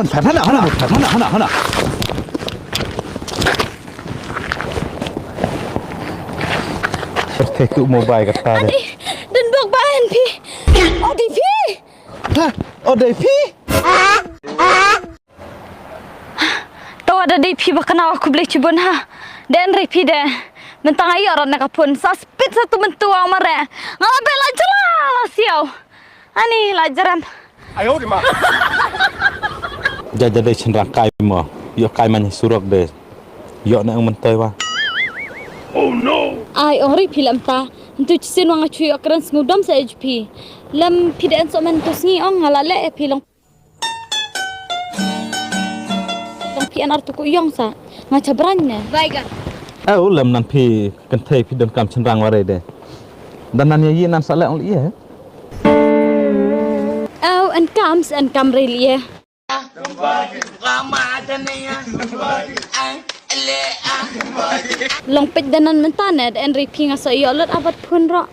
มันแผลหนา Tertekuk mobile kata dia. Dan buat bahan pi. Oh di pi. Ha, oh dai pi. Tahu ada di pi bakal aku beli shibun ha. Dan repi deh. Mentang ayo orang nak pun saspit satu mentua mare. Ngabe lajar lah siau. Ani lajaran. Ayo di mana? Jadi cenderang kai mo. Yo kai man surok deh. Yo nak mentai wa. Oh no! Ai ori film ta. Untuk cisin wang acuy akran ngudam sa HP. Lam pidaan so man tu sngi ong ngalale pilong. Long pian artu ku yong sa. Ngaca berannya. Baiklah. Lam nan pi kentai pi dam kam cenderang ware deh. Dan nan ye nan sale ong iya. En kam relie. Long pet danan mentane en repi ngasa yo lot abat pun ro.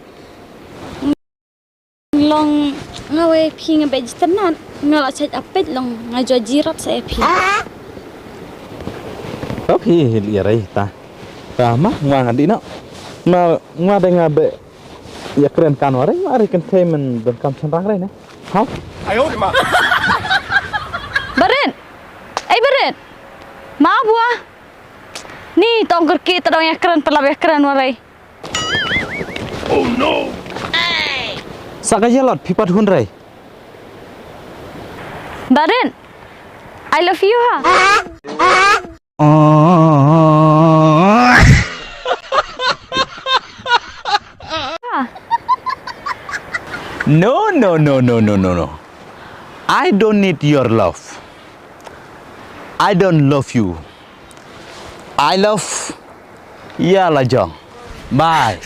Long ngawe pi ngabe jitanan ngala chat apet long ngajo jirat sa pi. Pi iya rai ta. Ta mah ngwa ngadi no. Ma ngwa de ngabe ya keren kan ware mari kentai men dam kam cenderang rai ne. Ha? Ayo di mana? Beren. Beren. Ma buah. Ni tongker kita dong yang keren pelab yang keren warai. Oh no! Sakaya lot pipat hun rai. Beren. I love you ha. No. I don't need your love. I don't love you. I love ya lajong. Bye.